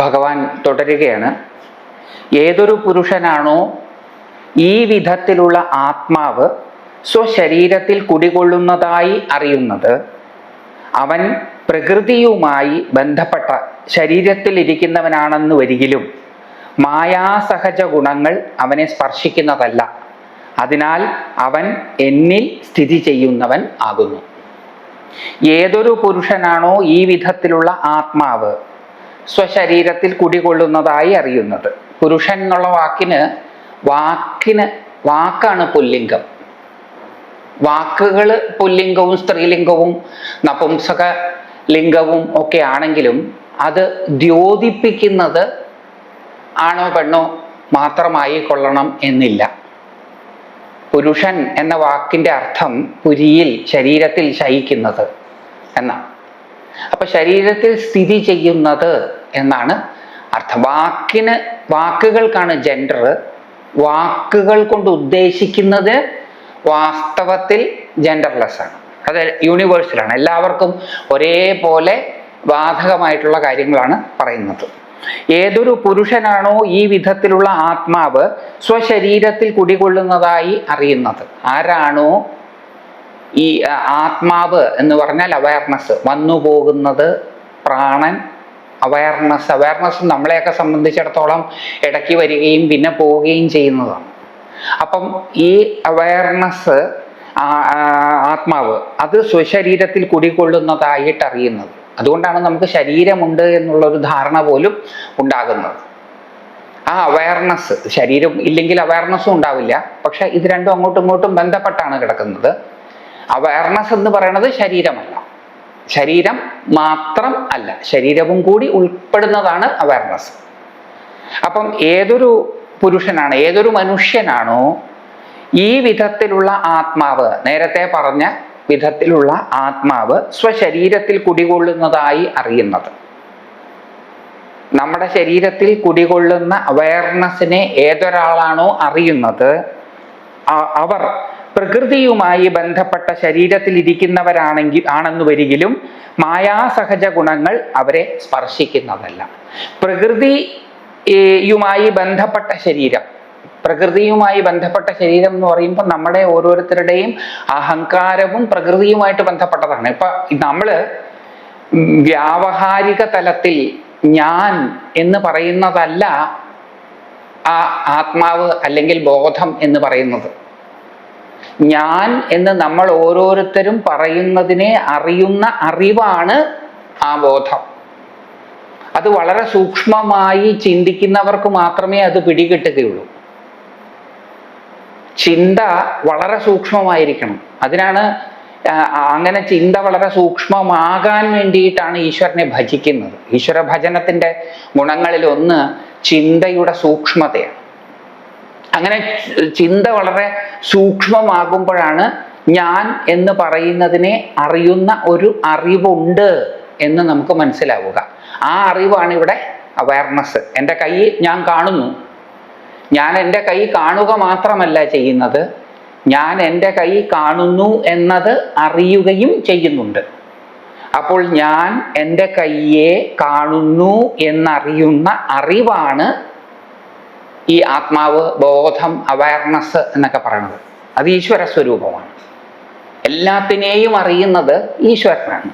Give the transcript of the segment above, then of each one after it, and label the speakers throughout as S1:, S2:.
S1: ഭഗവാൻ തുടരുകയാണ്. ഏതൊരു പുരുഷനാണോ ഈ വിധത്തിലുള്ള ആത്മാവ് സ്വശരീരത്തിൽ കുടികൊള്ളുന്നതായി അറിയുന്നത്, അവൻ പ്രകൃതിയുമായി ബന്ധപ്പെട്ട ശരീരത്തിൽ ഇരിക്കുന്നവനാണെന്ന് വരികിലും മായാസഹജ ഗുണങ്ങൾ അവനെ സ്പർശിക്കുന്നതല്ല. അതിനാൽ അവൻ എന്നിൽ സ്ഥിതി ചെയ്യുന്നവൻ ആകുന്നു. ഏതൊരു പുരുഷനാണോ ഈ വിധത്തിലുള്ള ആത്മാവ് സ്വശരീരത്തിൽ കുടികൊള്ളുന്നതായി അറിയുന്നത്. പുരുഷൻ എന്നുള്ള വാക്കാണ് പുല്ലിംഗം. വാക്കുകൾ പുല്ലിംഗവും സ്ത്രീലിംഗവും നപുംസക ലിംഗവും ഒക്കെ ആണെങ്കിലും അത് ദ്യോതിപ്പിക്കുന്നത് ആണോ പെണ്ണോ മാത്രമായി കൊള്ളണം എന്നില്ല. പുരുഷൻ എന്ന വാക്കിന്റെ അർത്ഥം പുരിയിൽ, ശരീരത്തിൽ ശയിക്കുന്നത് എന്നാണ്. അപ്പൊ ശരീരത്തിൽ സ്ഥിതി ചെയ്യുന്നത് എന്നാണ് അർത്ഥം. വാക്കുകൾക്കാണ് ജെൻഡർ. വാക്കുകൾ കൊണ്ട് ഉദ്ദേശിക്കുന്നത് വാസ്തവത്തിൽ ജെൻഡർലെസ് ആണ്. അത് യൂണിവേഴ്സലാണ്. എല്ലാവർക്കും ഒരേപോലെ ബാധകമായിട്ടുള്ള കാര്യങ്ങളാണ് പറയുന്നത്. ഏതൊരു പുരുഷനാണോ ഈ വിധത്തിലുള്ള ആത്മാവ് സ്വശരീരത്തിൽ കുടികൊള്ളുന്നതായി അറിയുന്നത്. ആരാണോ ഈ ആത്മാവ് എന്ന് പറഞ്ഞാൽ അവയർനെസ്, വന്നു പോകുന്നത്, പ്രാണൻ, അവയർനെസ് നമ്മളെയൊക്കെ സംബന്ധിച്ചിടത്തോളം ഇടയ്ക്ക് വരികയും പിന്നെ പോവുകയും ചെയ്യുന്നതാണ്. അപ്പം ഈ അവയർനെസ്, ആത്മാവ്, അത് സ്വശരീരത്തിൽ കുടികൊള്ളുന്നതായിട്ട് അറിയുന്നത്. അതുകൊണ്ടാണ് നമുക്ക് ശരീരമുണ്ട് എന്നുള്ളൊരു ധാരണ പോലും ഉണ്ടാകുന്നത്. ആ അവയർനെസ്, ശരീരം ഇല്ലെങ്കിൽ അവയർനെസ്സും ഉണ്ടാവില്ല. പക്ഷെ ഇത് രണ്ടും അങ്ങോട്ടും ഇങ്ങോട്ടും ബന്ധപ്പെട്ടാണ് കിടക്കുന്നത്. അവയർനെസ് എന്ന് പറയുന്നത് ശരീരമല്ല, ശരീരം മാത്രം അല്ല, ശരീരവും കൂടി ഉൾപ്പെടുന്നതാണ് അവയർനെസ്. അപ്പം ഏതൊരു പുരുഷനാണ്, ഏതൊരു മനുഷ്യനാണോ ഈ വിധത്തിലുള്ള ആത്മാവ്, നേരത്തെ പറഞ്ഞ വിധത്തിലുള്ള ആത്മാവ് സ്വശരീരത്തിൽ കുടികൊള്ളുന്നതായി അറിയുന്നത്. നമ്മുടെ ശരീരത്തിൽ കുടികൊള്ളുന്ന അവയർനെസ്സിനെ ഏതൊരാളാണോ അറിയുന്നത്, അവർ പ്രകൃതിയുമായി ബന്ധപ്പെട്ട ശരീരത്തിൽ ആണെന്ന് വരികിലും മായാസഹജ ഗുണങ്ങൾ അവരെ സ്പർശിക്കുന്നതല്ല. പ്രകൃതിയുമായി ബന്ധപ്പെട്ട ശരീരം, പ്രകൃതിയുമായി ബന്ധപ്പെട്ട ശരീരം എന്ന് പറയുമ്പോൾ നമ്മുടെ ഓരോരുത്തരുടെയും അഹങ്കാരവും പ്രകൃതിയുമായിട്ട് ബന്ധപ്പെട്ടതാണ്. ഇപ്പൊ നമ്മള് വ്യാവഹാരിക തലത്തിൽ ഞാൻ എന്ന് പറയുന്നതല്ല ആ ആത്മാവ് അല്ലെങ്കിൽ ബോധം എന്ന് പറയുന്നത്. ഞാൻ എന്ന് നമ്മൾ ഓരോരുത്തരും പറയുന്നതിനെ അറിയുന്ന അറിവാണ് ആ ബോധം. അത് വളരെ സൂക്ഷ്മമായി ചിന്തിക്കുന്നവർക്ക് മാത്രമേ അത് പിടികിട്ടുകയുള്ളൂ. ചിന്ത വളരെ സൂക്ഷ്മമായിരിക്കണം. അതിനാണ് അങ്ങനെ ചിന്ത വളരെ സൂക്ഷ്മമാകാൻ വേണ്ടിയിട്ടാണ് ഈശ്വരനെ ഭജിക്കുന്നത്. ഈശ്വര ഭജനത്തിന്റെ ഗുണങ്ങളിൽ ഒന്ന് ചിന്തയുടെ സൂക്ഷ്മതയാണ്. അങ്ങനെ ചിന്ത വളരെ സൂക്ഷ്മമാകുമ്പോഴാണ് ഞാൻ എന്ന് പറയുന്നതിനെ അറിയുന്ന ഒരു അറിവുണ്ട് എന്ന് നമുക്ക് മനസ്സിലാവുക. ആ അറിവാണ് ഇവിടെ അവയർനെസ്. എൻ്റെ കൈ ഞാൻ കാണുന്നു. ഞാൻ എൻ്റെ കൈ കാണുക മാത്രമല്ല ചെയ്യുന്നത്, ഞാൻ എൻ്റെ കൈ കാണുന്നു എന്നത് അറിയുകയും ചെയ്യുന്നുണ്ട്. അപ്പോൾ ഞാൻ എൻ്റെ കൈയെ കാണുന്നു എന്നറിയുന്ന അറിവാണ് ഈ ആത്മാവ്, ബോധം, അവയർനെസ് എന്നൊക്കെ പറയുന്നത്. അത് ഈശ്വര സ്വരൂപമാണ്. എല്ലാത്തിനെയും അറിയുന്നത് ഈശ്വരനാണ്.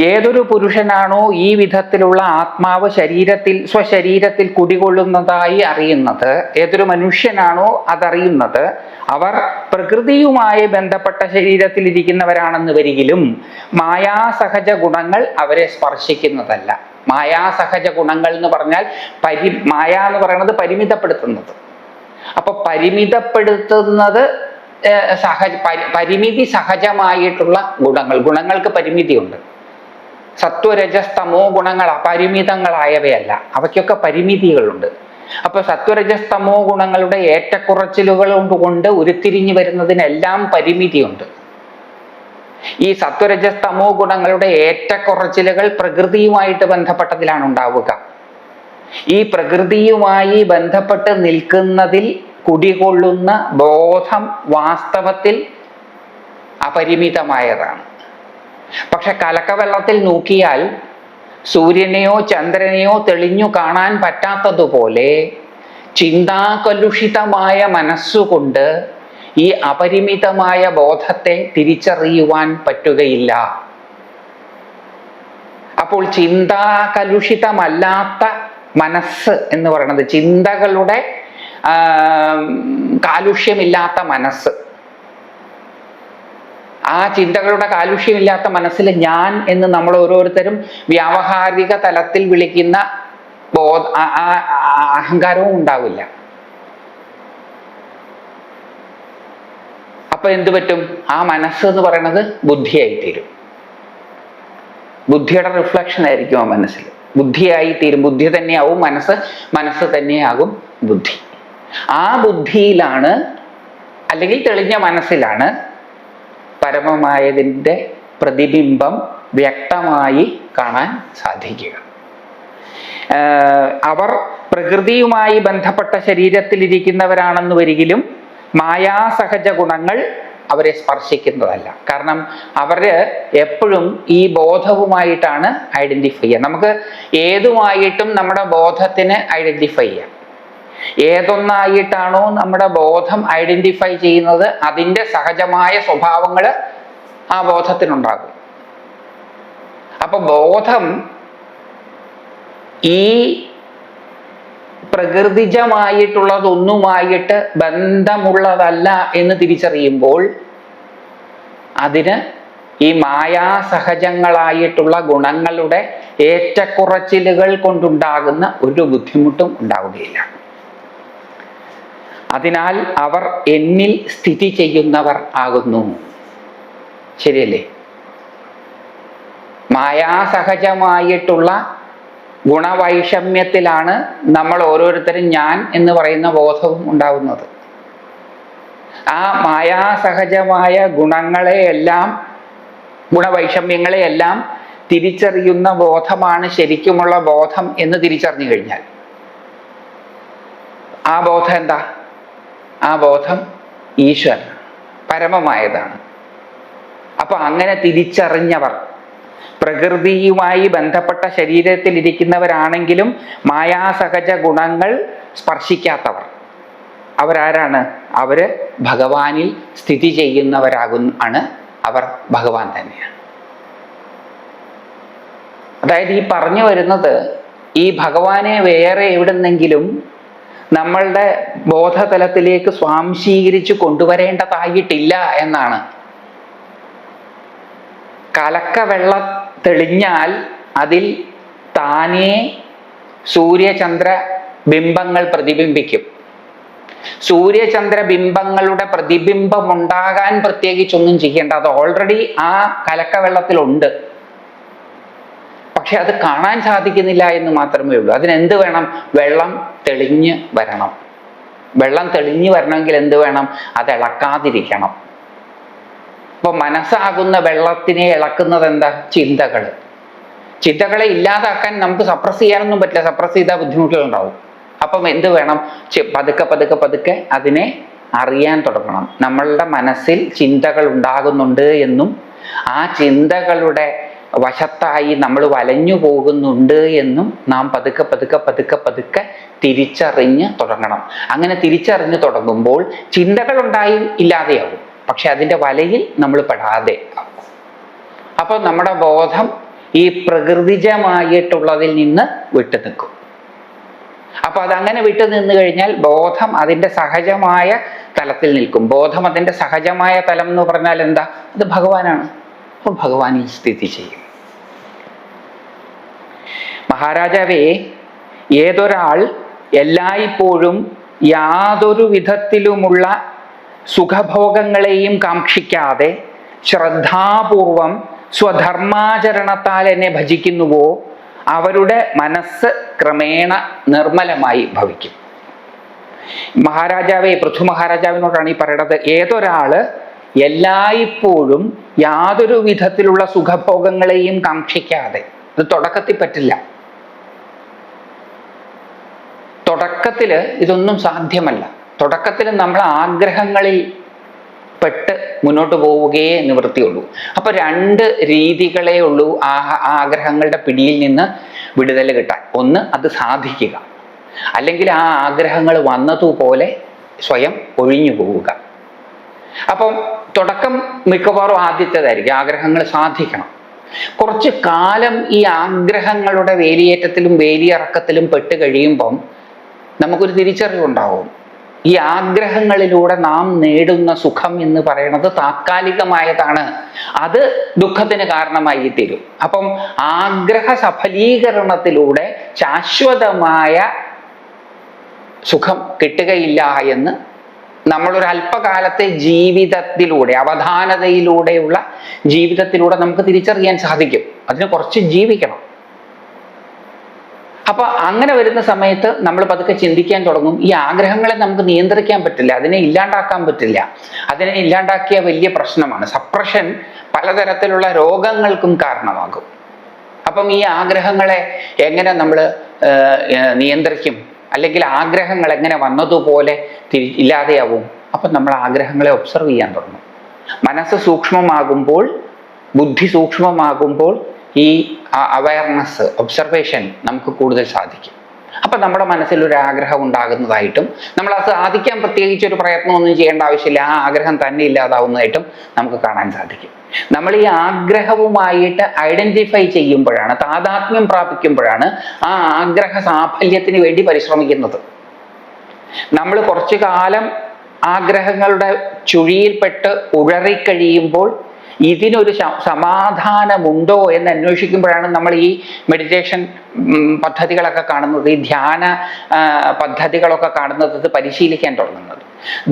S1: ഏതൊരു പുരുഷനാണോ ഈ വിധത്തിലുള്ള ആത്മാവ് സ്വശരീരത്തിൽ കുടികൊള്ളുന്നതായി അറിയുന്നത്, ഏതൊരു മനുഷ്യനാണോ അതറിയുന്നത്, അവർ പ്രകൃതിയുമായി ബന്ധപ്പെട്ട ശരീരത്തിൽ ഇരിക്കുന്നവരാണെന്ന് വരികിലും മായാസഹജ ഗുണങ്ങൾ അവരെ സ്പർശിക്കുന്നതല്ല. മായാസഹജ ഗുണങ്ങൾ എന്ന് പറഞ്ഞാൽ മായ എന്ന് പറയുന്നത് പരിമിതപ്പെടുത്തുന്നത്. അപ്പൊ പരിമിതപ്പെടുത്തുന്നത് പരിമിതി സഹജമായിട്ടുള്ള ഗുണങ്ങൾക്ക് പരിമിതിയുണ്ട്. സത്വരജസ്തമോ ഗുണങ്ങൾ അപരിമിതങ്ങളായവയല്ല, അവയ്ക്കൊക്കെ പരിമിതികളുണ്ട്. അപ്പൊ സത്വരജസ്തമോ ഗുണങ്ങളുടെ ഏറ്റക്കുറച്ചിലുകൾ കൊണ്ട് ഉരുത്തിരിഞ്ഞു വരുന്നതിനെല്ലാം പരിമിതിയുണ്ട്. ഈ സത്വരജസ്തമോ ഗുണങ്ങളുടെ ഏറ്റക്കുറച്ചിലുകൾ പ്രകൃതിയുമായിട്ട് ബന്ധപ്പെട്ടതിലാണ് ഉണ്ടാവുക. ഈ പ്രകൃതിയുമായി ബന്ധപ്പെട്ട് നിൽക്കുന്നതിൽ കുടികൊള്ളുന്ന ബോധം വാസ്തവത്തിൽ അപരിമിതമായതാണ്. പക്ഷെ കലക്കവെള്ളത്തിൽ നോക്കിയാൽ സൂര്യനെയോ ചന്ദ്രനെയോ തെളിഞ്ഞു കാണാൻ പറ്റാത്തതുപോലെ ചിന്താകലുഷിതമായ മനസ്സുകൊണ്ട് ഈ അപരിമിതമായ ബോധത്തെ തിരിച്ചറിയുവാൻ പറ്റുകയില്ല. അപ്പോൾ ചിന്താകലുഷിതമല്ലാത്ത മനസ്സ് എന്ന് പറയുന്നത്, ചിന്തകളുടെ കാലുഷ്യമില്ലാത്ത മനസ്സ്, ആ ചിന്തകളുടെ കാലുഷ്യമില്ലാത്ത മനസ്സിൽ ഞാൻ എന്ന് നമ്മൾ ഓരോരുത്തരും വ്യാവഹാരിക തലത്തിൽ വിളിക്കുന്ന അഹങ്കാരവും ഉണ്ടാവില്ല. അപ്പൊ എന്തു പറ്റും? ആ മനസ്സ് എന്ന് പറയുന്നത് ബുദ്ധിയായിത്തീരും. ബുദ്ധിയുടെ റിഫ്ലക്ഷൻ ആയിരിക്കും ആ മനസ്സിൽ. ബുദ്ധിയായിത്തീരും. ബുദ്ധി തന്നെയാവും മനസ്സ്, മനസ്സ് തന്നെയാകും ബുദ്ധി. ആ ബുദ്ധിയിലാണ്, അല്ലെങ്കിൽ തെളിഞ്ഞ മനസ്സിലാണ് പരമമായതിൻ്റെ പ്രതിബിംബം വ്യക്തമായി കാണാൻ സാധിക്കുക. അവർ പ്രകൃതിയുമായി ബന്ധപ്പെട്ട ശരീരത്തിലിരിക്കുന്നവരാണെന്ന് വരികിലും മായാസഹജ ഗുണങ്ങൾ അവരെ സ്പർശിക്കുന്നതല്ല. കാരണം അവര് എപ്പോഴും ഈ ബോധവുമായിട്ടാണ് ഐഡന്റിഫൈ ചെയ്യുക. നമുക്ക് ഏതുമായിട്ടും നമ്മുടെ ബോധത്തിന് ഐഡന്റിഫൈ ചെയ്യാം. ഏതൊന്നായിട്ടാണോ നമ്മുടെ ബോധം ഐഡന്റിഫൈ ചെയ്യുന്നത്, അതിൻ്റെ സഹജമായ സ്വഭാവങ്ങൾ ആ ബോധത്തിനുണ്ടാകും. അപ്പൊ ബോധം ഈ പ്രകൃതിജമായിട്ടുള്ളതൊന്നുമായിട്ട് ബന്ധമുള്ളതല്ല എന്ന് തിരിച്ചറിയുമ്പോൾ അതിന് ഈ മായാസഹജങ്ങളായിട്ടുള്ള ഗുണങ്ങളുടെ ഏറ്റക്കുറച്ചിലുകൾ കൊണ്ടുണ്ടാകുന്ന ഒരു ബുദ്ധിമുട്ടും ഉണ്ടാവുകയില്ല. അതിനാൽ അവർ എന്നിൽ സ്ഥിതി ചെയ്യുന്നവർ ആകുന്നു. ശരിയല്ലേ? മായാസഹജമായിട്ടുള്ള ഗുണവൈഷമ്യത്തിലാണ് നമ്മൾ ഓരോരുത്തരും ഞാൻ എന്ന് പറയുന്ന ബോധവും ഉണ്ടാവുന്നത്. ആ മായാസഹജമായ ഗുണങ്ങളെയെല്ലാം, ഗുണവൈഷമ്യങ്ങളെയെല്ലാം തിരിച്ചറിയുന്ന ബോധമാണ് ശരിക്കുമുള്ള ബോധം എന്ന് തിരിച്ചറിഞ്ഞു കഴിഞ്ഞാൽ ആ ബോധം എന്താ? ആ ബോധം ഈശ്വരൻ, പരമമായതാണ്. അപ്പൊ അങ്ങനെ തിരിച്ചറിഞ്ഞവർ, പ്രകൃതിയുമായി ബന്ധപ്പെട്ട ശരീരത്തിലിരിക്കുന്നവരാണെങ്കിലും മായാസഹജ ഗുണങ്ങൾ സ്പർശിക്കാത്തവർ, അവരാരാണ്? അവര് ഭഗവാനിൽ സ്ഥിതി ചെയ്യുന്നവരാണ്. അവർ ഭഗവാൻ തന്നെയാണ്. അതായത് ഈ പറഞ്ഞു വരുന്നത്, ഈ ഭഗവാനെ വേറെ എവിടുന്നെങ്കിലും നമ്മളുടെ ബോധതലത്തിലേക്ക് സ്വാംശീകരിച്ച് കൊണ്ടുവരേണ്ടതായിട്ടില്ല എന്നാണ്. കലക്കവെള്ളം തെളിഞ്ഞാൽ അതിൽ താനേ സൂര്യചന്ദ്ര ബിംബങ്ങൾ പ്രതിബിംബിക്കും. സൂര്യചന്ദ്ര ബിംബങ്ങളുടെ പ്രതിബിംബം ഉണ്ടാകാൻ പ്രത്യേകിച്ചൊന്നും ചെയ്യേണ്ട, അത് ഓൾറെഡി ആ കലക്കവെള്ളത്തിലുണ്ട്. പക്ഷെ അത് കാണാൻ സാധിക്കുന്നില്ല എന്ന് മാത്രമേ ഉള്ളൂ. അതിനെന്ത് വേണം? വെള്ളം തെളിഞ്ഞ് വരണം. വെള്ളം തെളിഞ്ഞു വരണമെങ്കിൽ എന്ത് വേണം? അത് ഇളക്കാതിരിക്കണം. അപ്പൊ മനസ്സാകുന്ന വെള്ളത്തിനെ ഇളക്കുന്നത് എന്താ? ചിന്തകൾ. ചിന്തകളെ ഇല്ലാതാക്കാൻ നമുക്ക് സപ്രസ് ചെയ്യാനൊന്നും പറ്റില്ല. സപ്രസ് ചെയ്താൽ ബുദ്ധിമുട്ടുകളുണ്ടാവും. അപ്പം എന്ത് വേണം? പതുക്കെ പതുക്കെ പതുക്കെ അതിനെ അറിയാൻ തുടങ്ങണം. നമ്മളുടെ മനസ്സിൽ ചിന്തകൾ ഉണ്ടാകുന്നുണ്ട് എന്നും ആ ചിന്തകളുടെ വശത്തായി നമ്മൾ വലഞ്ഞു പോകുന്നുണ്ട് എന്നും നാം പതുക്കെ പതുക്കെ പതുക്കെ പതുക്കെ തിരിച്ചറിഞ്ഞ് തുടങ്ങണം. അങ്ങനെ തിരിച്ചറിഞ്ഞ് തുടങ്ങുമ്പോൾ ചിന്തകളുണ്ടായി ഇല്ലാതെയാവും, പക്ഷെ അതിൻ്റെ വലയിൽ നമ്മൾ പെടാതെ ആവും. അപ്പോൾ നമ്മുടെ ബോധം ഈ പ്രകൃതിജമായിട്ടുള്ളതിൽ നിന്ന് വിട്ടു നിൽക്കും. അപ്പൊ അതങ്ങനെ വിട്ടു നിന്ന് കഴിഞ്ഞാൽ ബോധം അതിൻ്റെ സഹജമായ തലത്തിൽ നിൽക്കും. ബോധം അതിൻ്റെ സഹജമായ തലം എന്ന് പറഞ്ഞാൽ എന്താ? അത് ഭഗവാനാണ്. അപ്പൊ ഭഗവാനിൽ സ്ഥിതി ചെയ്യും. മഹാരാജാവേ, ഏതൊരാൾ എല്ലായ്പ്പോഴും യാതൊരു വിധത്തിലുമുള്ള സുഖഭോഗങ്ങളെയും കാക്ഷിക്കാതെ ശ്രദ്ധാപൂർവം സ്വധർമാചരണത്താൽ എന്നെ ഭജിക്കുന്നുവോ അവരുടെ മനസ്സ് ക്രമേണ നിർമ്മലമായി ഭവിക്കും. മഹാരാജാവേ, പൃഥു മഹാരാജാവിനോടാണ് ഈ പറയണത്. ഏതൊരാള് എല്ലായ്പ്പോഴും യാതൊരു വിധത്തിലുള്ള സുഖഭോഗങ്ങളെയും കാക്ഷിക്കാതെ, ഇത് തുടക്കത്തിൽ പറ്റില്ല. തുടക്കത്തില് ഇതൊന്നും സാധ്യമല്ല. തുടക്കത്തിൽ നമ്മൾ ആഗ്രഹങ്ങളിൽ പെട്ട് മുന്നോട്ട് പോവുകയേ നിവൃത്തിയുള്ളൂ. അപ്പൊ രണ്ട് രീതികളേ ഉള്ളൂ ആഗ്രഹങ്ങളുടെ പിടിയിൽ നിന്ന് വിടുതൽ കിട്ടാൻ. ഒന്ന്, അത് സാധിക്കുക, അല്ലെങ്കിൽ ആ ആഗ്രഹങ്ങൾ വന്നതുപോലെ സ്വയം ഒഴിഞ്ഞു പോവുക. അപ്പം തുടക്കം മിക്കവാറും ആദ്യത്തേതായിരിക്കും, ആഗ്രഹങ്ങൾ സാധിക്കണം. കുറച്ച് കാലം ഈ ആഗ്രഹങ്ങളുടെ വേലിയേറ്റത്തിലും വേലിയിറക്കത്തിലും പെട്ട് കഴിയുമ്പം നമുക്കൊരു തിരിച്ചറിവുണ്ടാവും. ഈ ആഗ്രഹങ്ങളിലൂടെ നാം നേടുന്ന സുഖം എന്ന് പറയുന്നത് താത്കാലികമായതാണ്, അത് ദുഃഖത്തിന് കാരണമായി തീരും. അപ്പം ആഗ്രഹ സഫലീകരണത്തിലൂടെ ശാശ്വതമായ സുഖം കിട്ടുകയില്ല എന്ന് നമ്മളൊരു അല്പകാലത്തെ ജീവിതത്തിലൂടെ, അവധാനതയിലൂടെയുള്ള ജീവിതത്തിലൂടെ നമുക്ക് തിരിച്ചറിയാൻ സാധിക്കും. അതിന് കുറച്ച് ജീവിക്കണം. അപ്പൊ അങ്ങനെ വരുന്ന സമയത്ത് നമ്മൾ പതുക്കെ ചിന്തിക്കാൻ തുടങ്ങും, ഈ ആഗ്രഹങ്ങളെ നമുക്ക് നിയന്ത്രിക്കാൻ പറ്റില്ല, അതിനെ ഇല്ലാണ്ടാക്കാൻ പറ്റില്ല. അതിനെ ഇല്ലാണ്ടാക്കിയ വലിയ പ്രശ്നമാണ്. സപ്രഷൻ പലതരത്തിലുള്ള രോഗങ്ങൾക്കും കാരണമാകും. അപ്പം ഈ ആഗ്രഹങ്ങളെ എങ്ങനെ നമ്മൾ നിയന്ത്രിക്കും, അല്ലെങ്കിൽ ആഗ്രഹങ്ങൾ എങ്ങനെ വന്നതുപോലെ ഇല്ലാതെയാവും? അപ്പം നമ്മൾ ആഗ്രഹങ്ങളെ ഒബ്സർവ് ചെയ്യാൻ തുടങ്ങും. മനസ്സ് സൂക്ഷ്മമാകുമ്പോൾ, ബുദ്ധി സൂക്ഷ്മമാകുമ്പോൾ ഈ അവയർനെസ്, ഒബ്സർവേഷൻ നമുക്ക് കൂടുതൽ സാധിക്കും. അപ്പം നമ്മുടെ മനസ്സിൽ ഒരു ആഗ്രഹം ഉണ്ടാകുന്നതായിട്ടും നമ്മൾ അത് സാധിക്കാൻ പ്രത്യേകിച്ച് ഒരു പ്രയത്നമൊന്നും ചെയ്യേണ്ട ആവശ്യമില്ല, ആ ആഗ്രഹം തന്നെ ഇല്ലാതാവുന്നതായിട്ടും നമുക്ക് കാണാൻ സാധിക്കും. നമ്മൾ ഈ ആഗ്രഹവുമായിട്ട് ഐഡന്റിഫൈ ചെയ്യുമ്പോഴാണ്, താദാത്മ്യം പ്രാപിക്കുമ്പോഴാണ് ആ ആഗ്രഹ സാഫല്യത്തിന് വേണ്ടി പരിശ്രമിക്കുന്നത്. നമ്മൾ കുറച്ചു കാലം ആഗ്രഹങ്ങളുടെ ചുഴിയിൽപ്പെട്ട് ഉഴറിക്കഴിയുമ്പോൾ ഇതിനൊരു സമാധാനമുണ്ടോ എന്ന് അന്വേഷിക്കുമ്പോഴാണ് നമ്മൾ ഈ മെഡിറ്റേഷൻ പദ്ധതികളൊക്കെ കാണുന്നത്, ഈ ധ്യാന പദ്ധതികളൊക്കെ കാണുന്നത്, ഇത് പരിശീലിക്കാൻ തുടങ്ങുന്നത്.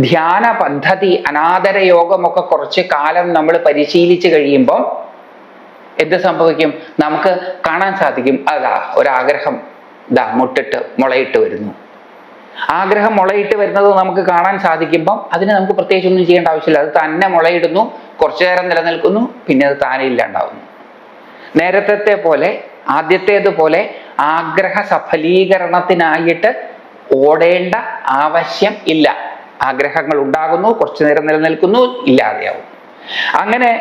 S1: ധ്യാന പദ്ധതി, അനാദര യോഗമൊക്കെ കുറച്ച് കാലം നമ്മൾ പരിശീലിച്ച് കഴിയുമ്പോൾ എന്ത് സംഭവിക്കും? നമുക്ക് കാണാൻ സാധിക്കും, അതാ ഒരാഗ്രഹം മുളയിട്ട് വരുന്നു. ആഗ്രഹം മുളയിട്ട് വരുന്നത് നമുക്ക് കാണാൻ സാധിക്കുമ്പം അതിന് നമുക്ക് പ്രത്യേകിച്ച് ഒന്നും ചെയ്യേണ്ട ആവശ്യമില്ല. അത് തന്നെ മുളയിടുന്നു, കുറച്ചു നേരം നിലനിൽക്കുന്നു, പിന്നെ അത് താനെ ഇല്ലാണ്ടാവുന്നു. നേരത്തെ പോലെ, ആദ്യത്തേതുപോലെ ആഗ്രഹ സഫലീകരണത്തിനായിട്ട് ഓടേണ്ട ആവശ്യം ഇല്ല. ആഗ്രഹങ്ങൾ ഉണ്ടാകുന്നു, കുറച്ചു നേരം നിലനിൽക്കുന്നു, ഇല്ലാതെയാവും. അങ്ങനെ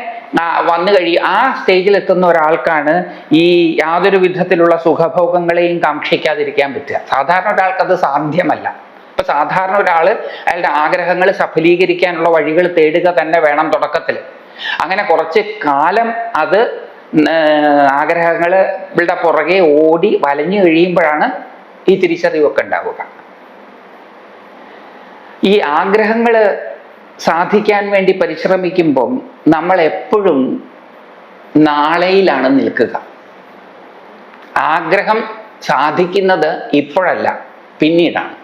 S1: വന്നു കഴിയും. ആ സ്റ്റേജിൽ എത്തുന്ന ഒരാൾക്കാണ് ഈ യാതൊരു വിധത്തിലുള്ള സുഖഭോഗങ്ങളെയും കാക്ഷിക്കാതിരിക്കാൻ പറ്റുക. സാധാരണ ഒരാൾക്ക് അത് സാധ്യമല്ല. അപ്പൊ സാധാരണ ഒരാള് അയാളുടെ ആഗ്രഹങ്ങൾ സഫലീകരിക്കാനുള്ള വഴികൾ തേടുക തന്നെ വേണം തുടക്കത്തിൽ. അങ്ങനെ കുറച്ച് കാലം അത് ആഗ്രഹങ്ങളുടെ പുറകെ ഓടി വലഞ്ഞു കഴിയുമ്പോഴാണ് ഈ തിരിച്ചറിവൊക്കെ ഉണ്ടാവുക. ഈ ആഗ്രഹങ്ങള് സാധിക്കാൻ വേണ്ടി പരിശ്രമിക്കുമ്പം നമ്മൾ എപ്പോഴും നാളെയിലാണ് നിൽക്കുക. ആഗ്രഹം സാധിക്കുന്നത് ഇപ്പോഴല്ല, പിന്നീടാണ്.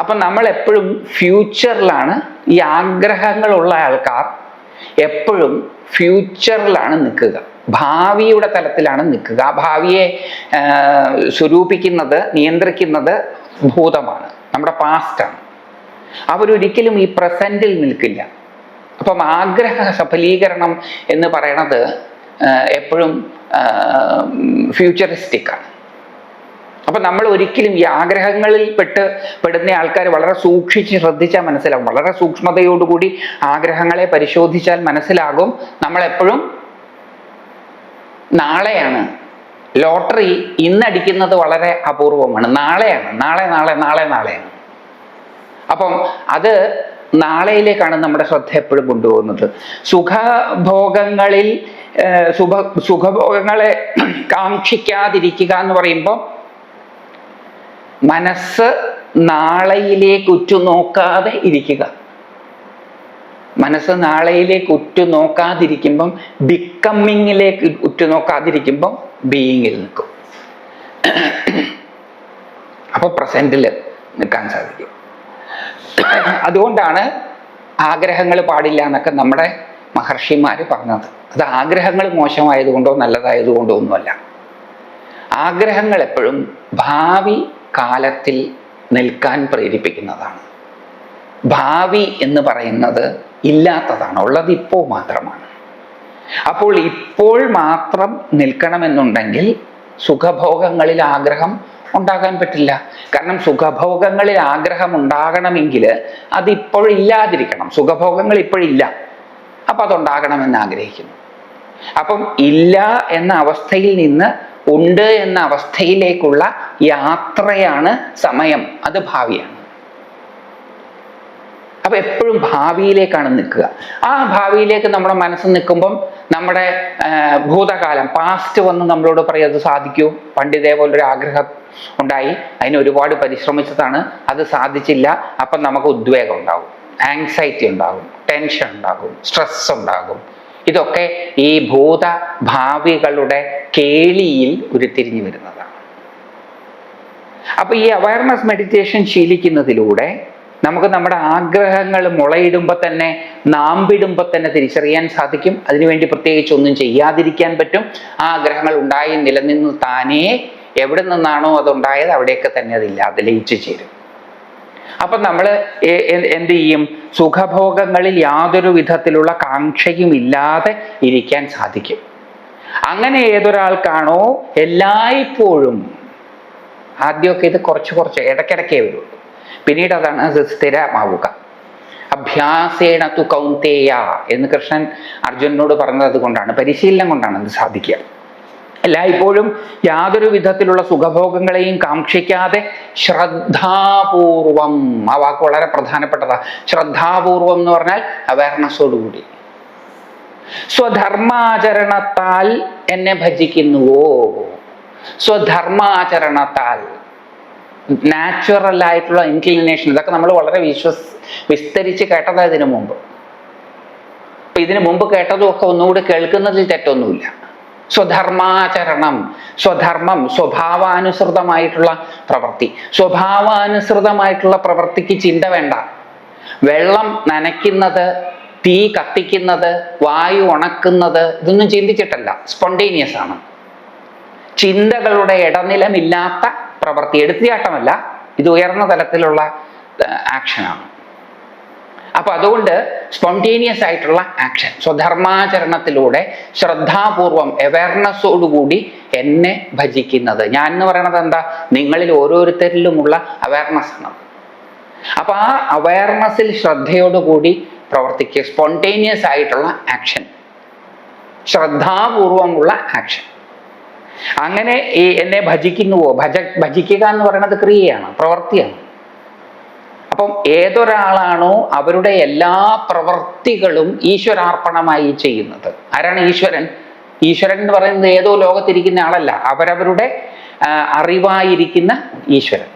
S1: അപ്പം നമ്മൾ എപ്പോഴും ഫ്യൂച്ചറിലാണ്. ഈ ആഗ്രഹങ്ങളുള്ള ആൾക്കാർ എപ്പോഴും ഫ്യൂച്ചറിലാണ് നിൽക്കുക, ഭാവിയുടെ തലത്തിലാണ് നിൽക്കുക. ആ ഭാവിയെ സ്വരൂപിക്കുന്നത്, നിയന്ത്രിക്കുന്നത് ഭൂതമാണ്, നമ്മുടെ പാസ്റ്റാണ്. അവരൊരിക്കലും ഈ പ്രസന്റിൽ നിൽക്കില്ല. അപ്പം ആഗ്രഹ സഫലീകരണം എന്ന് പറയണത് എപ്പോഴും ഫ്യൂച്ചറിസ്റ്റിക്കാണ്. അപ്പം നമ്മൾ ഒരിക്കലും ഈ ആഗ്രഹങ്ങളിൽ പെടുന്ന ആൾക്കാർ വളരെ സൂക്ഷിച്ച് ശ്രദ്ധിച്ചാൽ മനസ്സിലാവും. വളരെ സൂക്ഷ്മതയോടുകൂടി ആഗ്രഹങ്ങളെ പരിശോധിച്ചാൽ മനസ്സിലാകും നമ്മളെപ്പോഴും നാളെയാണ്. ലോട്ടറി ഇന്നടിക്കുന്നത് വളരെ അപൂർവമാണ്, നാളെയാണ്. നാളെയാണ്. അപ്പം അത് നാളെയിലേക്കാണ് നമ്മുടെ ശ്രദ്ധ എപ്പോഴും കൊണ്ടുപോകുന്നത്. സുഖഭോഗങ്ങളെ കാക്ഷിക്കാതിരിക്കുക എന്ന് പറയുമ്പോൾ മനസ്സ് നാളെയിലേക്ക് ഉറ്റുനോക്കാതെ ഇരിക്കുക. മനസ്സ് നാളെയിലേക്ക് ഉറ്റുനോക്കാതിരിക്കുമ്പം ബിക്കമ്മിങ്ങിലേക്ക് ഉറ്റുനോക്കാതിരിക്കുമ്പം ബീയിങ്ങിൽ നിൽക്കും. അപ്പൊ പ്രസന്റിൽ നിൽക്കാൻ സാധിക്കും. അതുകൊണ്ടാണ് ആഗ്രഹങ്ങൾ പാടില്ല എന്നൊക്കെ നമ്മുടെ മഹർഷിമാര് പറഞ്ഞത്. അത് ആഗ്രഹങ്ങൾ മോശമായതുകൊണ്ടോ നല്ലതായതുകൊണ്ടോ ഒന്നുമല്ല. ആഗ്രഹങ്ങൾ എപ്പോഴും ഭാവി കാലത്തിൽ നിൽക്കാൻ പ്രേരിപ്പിക്കുന്നതാണ്. ഭാവി എന്ന് പറയുന്നത് ഇല്ലാത്തതാണ്, ഉള്ളത് ഇപ്പോൾ മാത്രമാണ്. അപ്പോൾ ഇപ്പോൾ മാത്രം നിൽക്കണമെന്നുണ്ടെങ്കിൽ സുഖഭോഗങ്ങളിൽ ആഗ്രഹം ഉണ്ടാകാൻ പറ്റില്ല. കാരണം സുഖഭോഗങ്ങളിൽ ആഗ്രഹം ഉണ്ടാകണമെങ്കിൽ അതിപ്പോഴില്ലാതിരിക്കണം. സുഖഭോഗങ്ങൾ ഇപ്പോഴില്ല, അപ്പം അതുണ്ടാകണമെന്ന് ആഗ്രഹിക്കുന്നു. അപ്പം ഇല്ല എന്ന അവസ്ഥയിൽ നിന്ന് ഉണ്ട് എന്ന അവസ്ഥയിലേക്കുള്ള യാത്രയാണ് സമയം, അത് ഭാവിയാണ്. അപ്പൊ എപ്പോഴും ഭാവിയിലേക്കാണ് നിൽക്കുക. ആ ഭാവിയിലേക്ക് നമ്മുടെ മനസ്സ് നിൽക്കുമ്പം നമ്മുടെ ഭൂതകാലം, പാസ്റ്റ് വന്ന് നമ്മളോട് പറയും അത് സാധിക്കൂ, പണ്ട് ഇതേപോലൊരു ആഗ്രഹം ഉണ്ടായി, അതിന് ഒരുപാട് പരിശ്രമിച്ചതാണ്, അത് സാധിച്ചില്ല. അപ്പം നമുക്ക് ഉദ്വേഗം ഉണ്ടാകും, ആങ്സൈറ്റി ഉണ്ടാകും, ടെൻഷൻ ഉണ്ടാകും, സ്ട്രെസ് ഉണ്ടാകും. ഇതൊക്കെ ഈ ഭൂതഭാവികളുടെ കേളിയിൽ ഉരുത്തിരിഞ്ഞു വരുന്നതാണ്. അപ്പൊ ഈ അവയർനെസ് മെഡിറ്റേഷൻ ശീലിക്കുന്നതിലൂടെ നമുക്ക് നമ്മുടെ ആഗ്രഹങ്ങൾ മുളയിടുമ്പോൾ തന്നെ, നാമ്പിടുമ്പോൾ തന്നെ തിരിച്ചറിയാൻ സാധിക്കും. അതിനുവേണ്ടി പ്രത്യേകിച്ച് ഒന്നും ചെയ്യാതിരിക്കാൻ പറ്റും. ആ ആഗ്രഹങ്ങൾ ഉണ്ടായി നിലനിന്ന് താനേ എവിടെ നിന്നാണോ അതുണ്ടായത് അവിടെയൊക്കെ തന്നെ അതില്ലാതെ ലയിച്ചു ചേരും. അപ്പം നമ്മൾ എന്ത് ചെയ്യും? സുഖഭോഗങ്ങളിൽ യാതൊരു വിധത്തിലുള്ള കാംക്ഷയും ഇല്ലാതെ ഇരിക്കാൻ സാധിക്കും. അങ്ങനെ ഏതൊരാൾക്കാണോ എല്ലായ്പ്പോഴും, ആദ്യമൊക്കെ ഇത് കുറച്ച് ഇടയ്ക്കിടയ്ക്കേ വരുള്ളൂ, പിന്നീട് അതാണ് അത് സ്ഥിരമാവുക. അഭ്യാസേണ തു കൗന്തേയ എന്ന് കൃഷ്ണൻ അർജുനനോട് പറഞ്ഞത് കൊണ്ടാണ്, പരിശീലനം കൊണ്ടാണ് അത് സാധിക്കുക. എല്ലായ്പ്പോഴും യാതൊരു വിധത്തിലുള്ള സുഖഭോഗങ്ങളെയും കാക്ഷിക്കാതെ ശ്രദ്ധാപൂർവം, ആ വാക്ക് വളരെ പ്രധാനപ്പെട്ടതാ. ശ്രദ്ധാപൂർവം എന്ന് പറഞ്ഞാൽ അവയർനെസ്സോടുകൂടി. സ്വധർമാചരണത്താൽ എന്നെ ഭജിക്കുന്നുവോ? സ്വധർമാചരണത്താൽ, നാച്ചുറൽ ആയിട്ടുള്ള ഇൻക്ലിനേഷൻ, ഇതൊക്കെ നമ്മൾ വളരെ വിസ്തരിച്ച് കേട്ടതാ ഇതിനു മുമ്പ്. അപ്പൊ ഇതിനു മുമ്പ് കേട്ടതും ഒക്കെ ഒന്നുകൂടി കേൾക്കുന്നതിൽ തെറ്റൊന്നുമില്ല. സ്വധർമാചരണം, സ്വധർമ്മം, സ്വഭാവാനുസൃതമായിട്ടുള്ള പ്രവൃത്തി. സ്വഭാവാനുസൃതമായിട്ടുള്ള പ്രവൃത്തിക്ക് ചിന്ത വേണ്ട. വെള്ളം നനയ്ക്കുന്നത്, തീ കത്തിക്കുന്നത്, വായു ഉണക്കുന്നത്, ഇതൊന്നും ചിന്തിച്ചിട്ടല്ല, സ്പോണ്ടേനിയസ് ആണ്. ചിന്തകളുടെ ഇടനിലമില്ലാത്ത പ്രവൃത്തി, എടുത്തിയാട്ടമല്ല, ഇത് ഉയർന്ന തലത്തിലുള്ള ആക്ഷനാണ്. അപ്പൊ അതുകൊണ്ട് സ്പോണ്ടേനിയസ് ആയിട്ടുള്ള ആക്ഷൻ, സ്വധർമാചരണത്തിലൂടെ ശ്രദ്ധാപൂർവം അവയർനെസ്സോടുകൂടി എന്നെ ഭജിക്കുന്നത്. ഞാൻ എന്ന് പറയുന്നത് എന്താ? നിങ്ങളിൽ ഓരോരുത്തരിലുമുള്ള അവയർനെസ് ആണ്. അപ്പൊ ആ അവയർനെസ്സിൽ ശ്രദ്ധയോടുകൂടി പ്രവർത്തിക്കുക, സ്പോണ്ടേനിയസ് ആയിട്ടുള്ള ആക്ഷൻ, ശ്രദ്ധാപൂർവമുള്ള ആക്ഷൻ. അങ്ങനെ ഈ എന്നെ ഭജിക്കുന്നുവോ? ഭജിക്കുക എന്ന് പറയുന്നത് ക്രിയയാണ്, പ്രവൃത്തിയാണ്. അപ്പം ഏതൊരാളാണോ അവരുടെ എല്ലാ പ്രവൃത്തികളും ഈശ്വരാർപ്പണമായി ചെയ്യുന്നത്, ആരാണ് ഈശ്വരൻ? ഈശ്വരൻ എന്ന് പറയുന്നത് ഏതോ ലോകത്തിരിക്കുന്ന ആളല്ല, അവരവരുടെ അറിവായിരിക്കുന്ന ഈശ്വരൻ.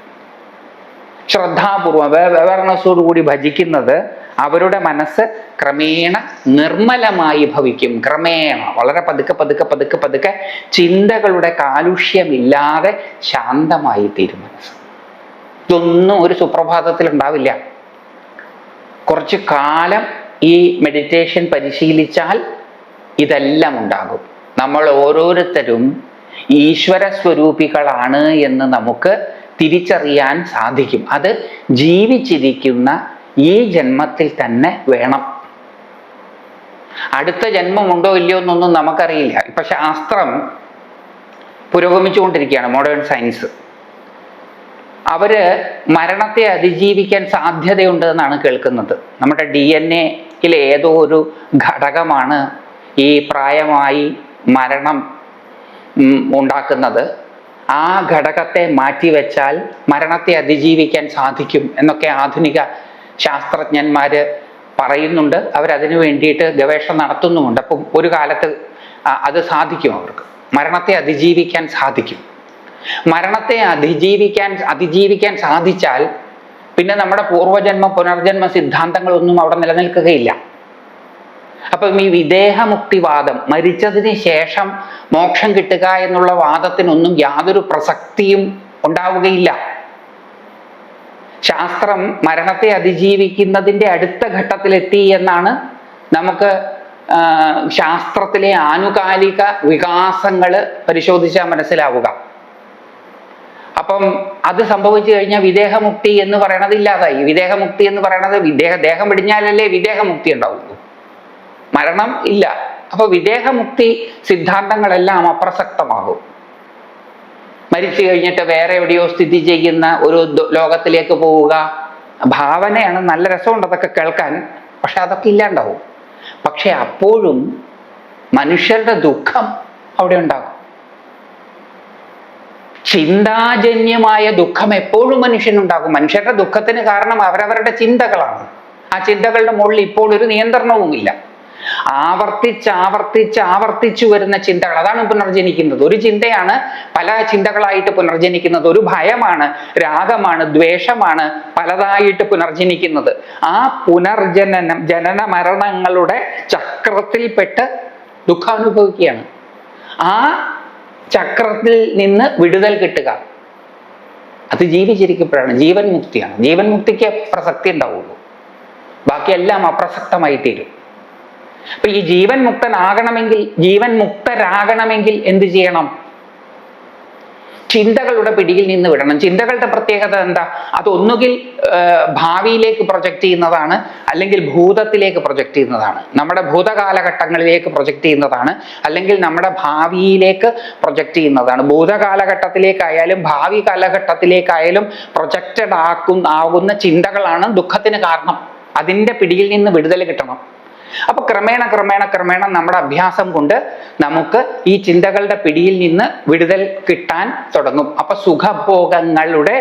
S1: ശ്രദ്ധാപൂർവം അവയർനെസ്സോടുകൂടി ഭജിക്കുന്നത് അവരുടെ മനസ്സ് ക്രമേണ നിർമ്മലമായി ഭവിക്കും. ക്രമേണ, വളരെ പതുക്കെ ചിന്തകളുടെ കാലുഷ്യമില്ലാതെ ശാന്തമായി തീരും മനസ്സ്. ഇതൊന്നും ഒരു സുപ്രഭാതത്തിൽ ഉണ്ടാവില്ല. കുറച്ചു കാലം ഈ മെഡിറ്റേഷൻ പരിശീലിച്ചാൽ ഇതെല്ലാം ഉണ്ടാകും. നമ്മൾ ഓരോരുത്തരും ഈശ്വര സ്വരൂപികളാണ് എന്ന് നമുക്ക് തിരിച്ചറിയാൻ സാധിക്കും. അത് ജീവിച്ചിരിക്കുന്ന ഈ ജന്മത്തിൽ തന്നെ വേണം. അടുത്ത ജന്മമുണ്ടോ ഇല്ലയോ എന്നൊന്നും നമുക്കറിയില്ല. ഇപ്പൊ ശാസ്ത്രം പുരോഗമിച്ചുകൊണ്ടിരിക്കുകയാണ്, മോഡേൺ സയൻസ്. അവര് മരണത്തെ അതിജീവിക്കാൻ സാധ്യതയുണ്ട് എന്നാണ് കേൾക്കുന്നത്. നമ്മുടെ DNA-യിലെ ഏതോ ഒരു ഘടകമാണ് ഈ പ്രായമായി മരണം ഉണ്ടാക്കുന്നത്. ആ ഘടകത്തെ മാറ്റിവെച്ചാൽ മരണത്തെ അതിജീവിക്കാൻ സാധിക്കും എന്നൊക്കെ ആധുനിക ശാസ്ത്രജ്ഞന്മാര് പറയുന്നുണ്ട്. അവരതിനു വേണ്ടിയിട്ട് ഗവേഷണം നടത്തുന്നുമുണ്ട്. അപ്പം ഒരു കാലത്ത് അത് സാധിക്കും, അവർക്ക് മരണത്തെ അതിജീവിക്കാൻ സാധിക്കും. മരണത്തെ അതിജീവിക്കാൻ സാധിച്ചാൽ പിന്നെ നമ്മുടെ പൂർവജന്മ പുനർജന്മ സിദ്ധാന്തങ്ങളൊന്നും അവിടെ നിലനിൽക്കുകയില്ല. അപ്പം ഈ വിദേഹമുക്തിവാദം, മരിച്ചതിന് ശേഷം മോക്ഷം കിട്ടുക എന്നുള്ള വാദത്തിനൊന്നും യാതൊരു പ്രസക്തിയും ഉണ്ടാവുകയില്ല. ശാസ്ത്രം മരണത്തെ അതിജീവിക്കുന്നതിൻ്റെ അടുത്ത ഘട്ടത്തിലെത്തി എന്നാണ് നമുക്ക് ശാസ്ത്രത്തിലെ ആനുകാലിക വികാസങ്ങൾ പരിശോധിച്ചാൽ മനസ്സിലാവുക. അപ്പം അത് സംഭവിച്ചു കഴിഞ്ഞാൽ വിദേഹമുക്തി എന്ന് പറയണത് ഇല്ലാതായി. വിദേഹമുക്തി എന്ന് പറയണത് ദേഹം വെടിഞ്ഞാലല്ലേ വിദേഹമുക്തി ഉണ്ടാവുള്ളൂ, മരണം ഇല്ല. അപ്പൊ വിദേഹമുക്തി സിദ്ധാന്തങ്ങളെല്ലാം അപ്രസക്തമാകും. മരിച്ചു കഴിഞ്ഞിട്ട് വേറെ എവിടെയോ സ്ഥിതി ചെയ്യുന്ന ഒരു ലോകത്തിലേക്ക് പോവുക, ഭാവനയാണ്. നല്ല രസമുണ്ട് അതൊക്കെ കേൾക്കാൻ, പക്ഷെ അതൊക്കെ ഇല്ലാണ്ടാവും. പക്ഷെ അപ്പോഴും മനുഷ്യരുടെ ദുഃഖം അവിടെ ഉണ്ടാകും. ചിന്താജന്യമായ ദുഃഖം എപ്പോഴും മനുഷ്യനുണ്ടാകും. മനുഷ്യരുടെ ദുഃഖത്തിന് കാരണം അവരവരുടെ ചിന്തകളാണ്. ആ ചിന്തകളുടെ മുകളിൽ ഇപ്പോൾ ഒരു നിയന്ത്രണവുമില്ല. ആവർത്തിച്ചു വരുന്ന ചിന്തകൾ, അതാണ് പുനർജനിക്കുന്നത്. ഒരു ചിന്തയാണ് പല ചിന്തകളായിട്ട് പുനർജനിക്കുന്നത്. ഒരു ഭയമാണ്, രാഗമാണ്, ദ്വേഷമാണ് പലതായിട്ട് പുനർജനിക്കുന്നത്. ആ ജനന മരണങ്ങളുടെ ചക്രത്തിൽപ്പെട്ട് ദുഃഖം അനുഭവിക്കുകയാണ്. ആ ചക്രത്തിൽ നിന്ന് വിടുതൽ കിട്ടുക, അത് ജീവിച്ചിരിക്കപ്പോഴാണ്. ജീവൻ മുക്തിയാണ്. ജീവൻ മുക്തിക്ക് പ്രസക്തി ഉണ്ടാവുള്ളൂ, ബാക്കിയെല്ലാം അപ്രസക്തമായി തീരും. അപ്പൊ ഈ ജീവൻ മുക്തരാകണമെങ്കിൽ എന്ത് ചെയ്യണം? ചിന്തകളുടെ പിടിയിൽ നിന്ന് വിടണം. ചിന്തകളുടെ പ്രത്യേകത എന്താ? അത് ഒന്നുകിൽ ഭാവിയിലേക്ക് പ്രൊജക്റ്റ് ചെയ്യുന്നതാണ്, അല്ലെങ്കിൽ ഭൂതത്തിലേക്ക് പ്രൊജക്റ്റ് ചെയ്യുന്നതാണ്. നമ്മുടെ ഭൂതകാലഘട്ടങ്ങളിലേക്ക് പ്രൊജക്റ്റ് ചെയ്യുന്നതാണ്, അല്ലെങ്കിൽ നമ്മുടെ ഭാവിയിലേക്ക് പ്രൊജക്റ്റ് ചെയ്യുന്നതാണ്. ഭൂതകാലഘട്ടത്തിലേക്കായാലും ഭാവി കാലഘട്ടത്തിലേക്കായാലും പ്രൊജക്റ്റഡ് ആകുന്ന ചിന്തകളാണ് ദുഃഖത്തിന് കാരണം. അതിൻ്റെ പിടിയിൽ നിന്ന് വിടുതൽ കിട്ടണം. അപ്പൊ ക്രമേണ നമ്മുടെ അഭ്യാസം കൊണ്ട് നമുക്ക് ഈ ചിന്തകളുടെ പിടിയിൽ നിന്ന് വിടുതൽ കിട്ടാൻ തുടങ്ങും. അപ്പൊ സുഖഭോഗങ്ങളുടെ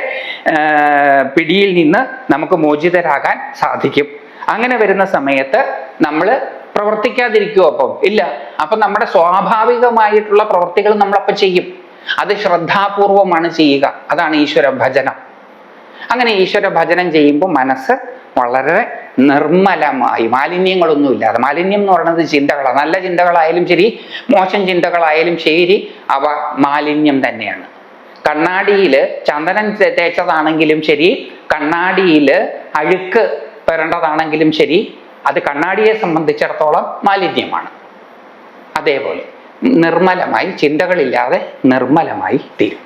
S1: പിടിയിൽ നിന്ന് നമുക്ക് മോചിതരാകാൻ സാധിക്കും. അങ്ങനെ വരുന്ന സമയത്ത് നമ്മൾ പ്രവർത്തിക്കാതിരിക്കുമോ? അപ്പം ഇല്ല. അപ്പൊ നമ്മുടെ സ്വാഭാവികമായിട്ടുള്ള പ്രവൃത്തികൾ നമ്മളപ്പം ചെയ്യും. അത് ശ്രദ്ധാപൂർവമാണ് ചെയ്യുക. അതാണ് ഈശ്വര ഭജനം. അങ്ങനെ ഈശ്വര ഭജനം ചെയ്യുമ്പോൾ മനസ്സ് വളരെ നിർമ്മലമായി, മാലിന്യങ്ങളൊന്നുമില്ലാതെ. മാലിന്യം എന്ന് പറയുന്നത് ചിന്തകളാണ്. നല്ല ചിന്തകളായാലും ശരി, മോശം ചിന്തകളായാലും ശരി, അവ മാലിന്യം തന്നെയാണ്. കണ്ണാടിയിൽ ചന്ദനം തേച്ചതാണെങ്കിലും ശരി, കണ്ണാടിയിൽ അഴുക്ക് വരേണ്ടതാണെങ്കിലും ശരി, അത് കണ്ണാടിയെ സംബന്ധിച്ചിടത്തോളം മാലിന്യമാണ്. അതേപോലെ നിർമ്മലമായി, ചിന്തകളില്ലാതെ നിർമ്മലമായി തീരും.